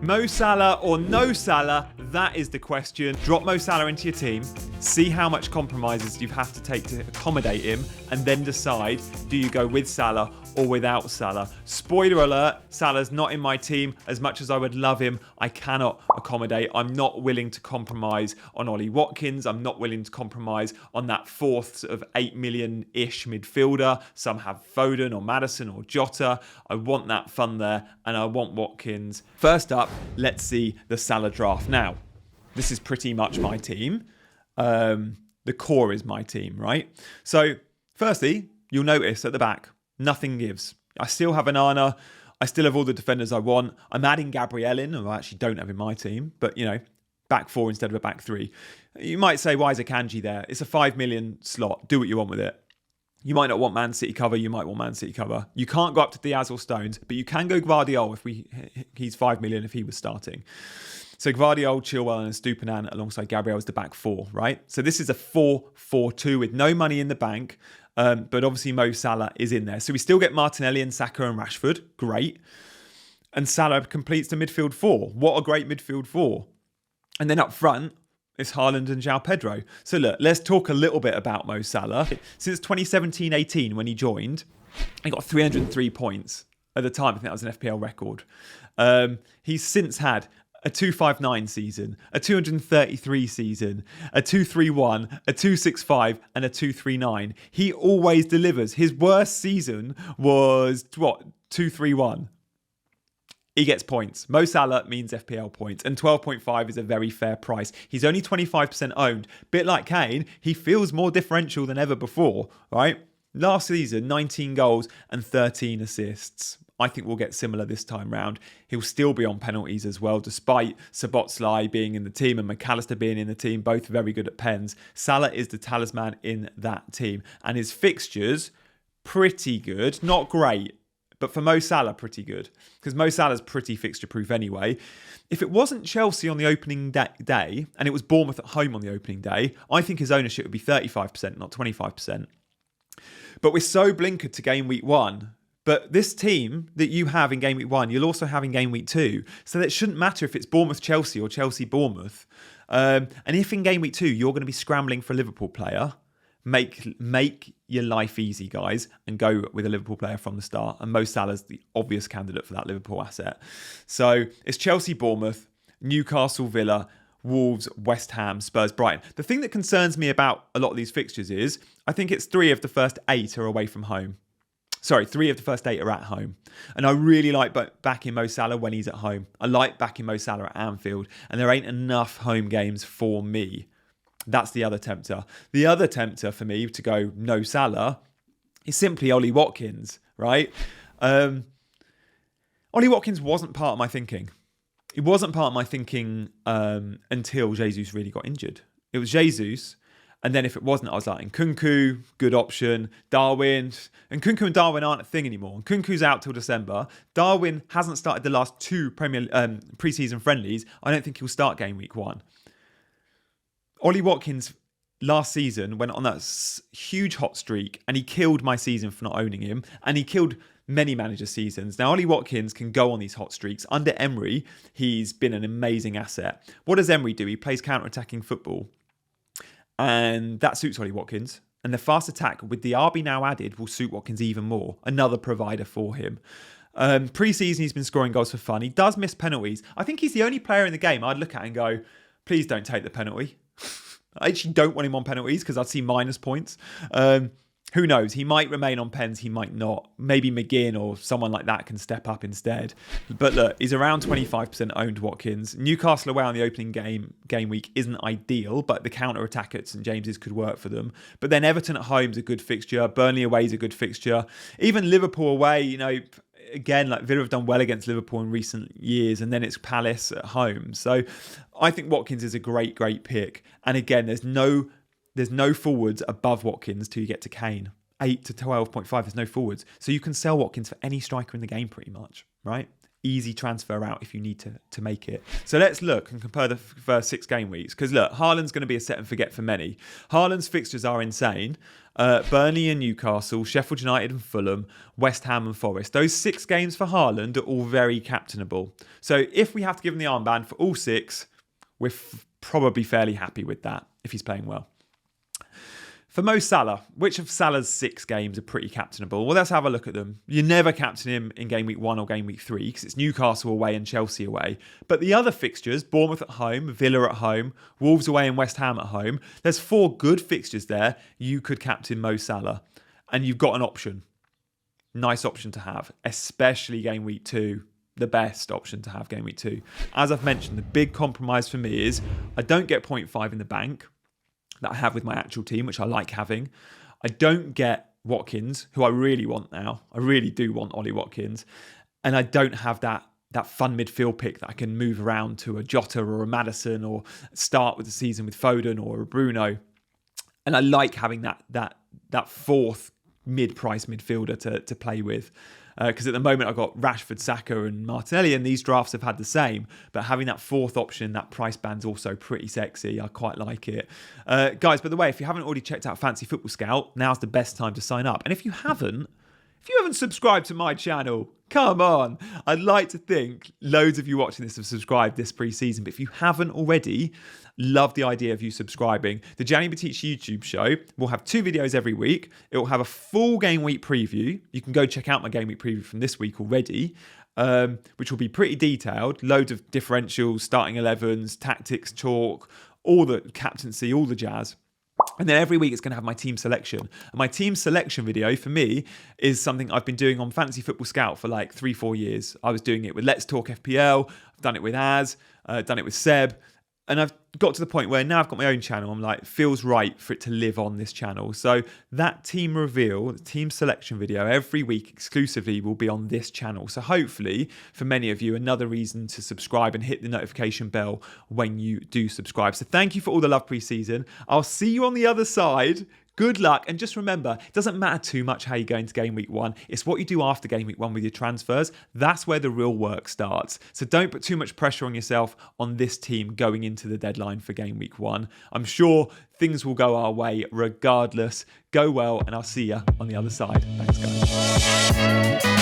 Mo Salah or no Salah? That is the question. Drop Mo Salah into your team, see how much compromises you have to take to accommodate him, and then decide, do you go with Salah or without Salah? Spoiler alert, Salah's not in my team. As much as I would love him, I cannot accommodate. I'm not willing to compromise on Ollie Watkins. I'm not willing to compromise on that fourth sort of 8 million-ish midfielder. Some have Foden or Maddison or Jota. I want that fun there, and I want Watkins. First up, let's see the Salah draft. Now, this is pretty much my team. The core is my team, right? So, firstly, you'll notice at the back, nothing gives. I still have Anana. I still have all the defenders I want. I'm adding Gabriel in, who I actually don't have in my team, but, you know, back four instead of a back three. You might say, why is Akanji there? It's a 5 million slot. Do what you want with it. You might not want Man City cover. You might want Man City cover. You can't go up to Diaz or Stones, but you can go Gvardiol if he's 5 million if he was starting. So Gvardiol, Chilwell and Stupinan alongside Gabriel as the back four, right? So this is a 4-4-2 with no money in the bank, but obviously Mo Salah is in there. So we still get Martinelli and Saka and Rashford. Great. And Salah completes the midfield four. What a great midfield four. And then up front, it's Haaland and João Pedro. So look, let's talk a little bit about Mo Salah. Since 2017-18, when he joined, he got 303 points. At the time, I think that was an FPL record. He's since had a 259 season, a 233 season, a 231, a 265, and a 239. He always delivers. His worst season was, 231. He gets points. Mo Salah means FPL points, and 12.5 is a very fair price. He's only 25% owned. Bit like Kane, he feels more differential than ever before, right? Last season, 19 goals and 13 assists. I think we'll get similar this time round. He'll still be on penalties as well, despite Szoboszlai being in the team and McAllister being in the team, both very good at pens. Salah is the talisman in that team. And his fixtures, pretty good. Not great, but for Mo Salah, pretty good. Because Mo Salah's pretty fixture-proof anyway. If it wasn't Chelsea on the opening day, and it was Bournemouth at home on the opening day, I think his ownership would be 35%, not 25%. But we're so blinkered to game week one. But this team that you have in game week one, you'll also have in game week two. So it shouldn't matter if it's Bournemouth-Chelsea or Chelsea-Bournemouth. And if in game week two, you're going to be scrambling for a Liverpool player, make your life easy, guys, and go with a Liverpool player from the start. And Mo Salah's the obvious candidate for that Liverpool asset. So it's Chelsea, Bournemouth, Newcastle, Villa, Wolves, West Ham, Spurs, Brighton. The thing that concerns me about a lot of these fixtures is I think it's 3 of the first 8 are away from home. Sorry, 3 of the first 8 are at home. And I really like backing Mo Salah when he's at home. I like backing Mo Salah at Anfield. And there ain't enough home games for me. That's the other tempter. The other tempter for me to go no Salah is simply Ollie Watkins, right? Ollie Watkins wasn't part of my thinking. It wasn't part of my thinking until Jesus really got injured. It was Jesus. And then if it wasn't, I was like, Nkunku, good option. Darwin. And Nkunku and Darwin aren't a thing anymore. Nkunku's out till December. Darwin hasn't started the last 2 pre-season friendlies. I don't think he'll start game week 1. Ollie Watkins last season went on that huge hot streak and he killed my season for not owning him. And he killed many manager seasons. Now, Ollie Watkins can go on these hot streaks. Under Emery, he's been an amazing asset. What does Emery do? He plays counter-attacking football. And that suits Ollie Watkins. And the fast attack with the RB now added will suit Watkins even more. Another provider for him. Pre-season, he's been scoring goals for fun. He does miss penalties. I think he's the only player in the game I'd look at and go, please don't take the penalty. I actually don't want him on penalties because I'd see minus points. Who knows? He might remain on pens. He might not. Maybe McGinn or someone like that can step up instead. But look, he's around 25% owned, Watkins. Newcastle away on the opening game week isn't ideal, but the counter-attack at St James's could work for them. But then Everton at home is a good fixture. Burnley away is a good fixture. Even Liverpool away, you know, again, like Villa have done well against Liverpool in recent years, and then it's Palace at home. So I think Watkins is a great pick. And again, there's no forwards above Watkins till you get to Kane. 8 to 12.5, there's no forwards. So you can sell Watkins for any striker in the game pretty much, right? easy transfer out if you need to make it. So let's look and compare the first 6 game weeks. Because look, Haaland's going to be a set and forget for many. Haaland's fixtures are insane. Burnley and Newcastle, Sheffield United and Fulham, West Ham and Forest. Those 6 games for Haaland are all very captainable. So if we have to give him the armband for all 6, we're probably fairly happy with that if he's playing well. For Mo Salah, which of Salah's 6 games are pretty captainable? Well, let's have a look at them. You never captain him in game week 1 or game week 3 because it's Newcastle away and Chelsea away. But the other fixtures, Bournemouth at home, Villa at home, Wolves away and West Ham at home, there's 4 good fixtures there. You could captain Mo Salah and you've got an option. Nice option to have, especially game week 2. The best option to have game week 2. As I've mentioned, the big compromise for me is I don't get 0.5 in the bank that I have with my actual team, which I like having. I don't get Watkins, who I really want now. I really do want Ollie Watkins. And I don't have that fun midfield pick that I can move around to a Jota or a Maddison or start with the season with Foden or a Bruno. And I like having that fourth mid-price midfielder to play with. Because at the moment I've got Rashford, Saka and Martinelli, and these drafts have had the same. But having that 4th option, that price band's also pretty sexy. I quite like it. Guys, by the way, if you haven't already checked out Fantasy Football Scout, now's the best time to sign up. And if you haven't subscribed to my channel, come on. I'd like to think loads of you watching this have subscribed this pre-season. But if you haven't already, love the idea of you subscribing. The Gianni YouTube show will have 2 videos every week. It will have a full game week preview. You can go check out my game week preview from this week already, which will be pretty detailed. Loads of differentials, starting 11s, tactics, chalk, all the captaincy, all the jazz. And then every week it's going to have my team selection. And my team selection video for me is something I've been doing on Fantasy Football Scout for like 3-4 years. I was doing it with Let's Talk FPL. I've done it with Az, done it with Seb. And I've got to the point where now I've got my own channel. I'm like, it feels right for it to live on this channel. So that team reveal, the team selection video every week exclusively will be on this channel. So hopefully for many of you, another reason to subscribe and hit the notification bell when you do subscribe. So thank you for all the love pre-season. I'll see you on the other side. Good luck. And just remember, it doesn't matter too much how you go into game week 1. It's what you do after game week 1 with your transfers. That's where the real work starts. So don't put too much pressure on yourself on this team going into the deadline for game week 1. I'm sure things will go our way regardless. Go well, and I'll see you on the other side. Thanks, guys.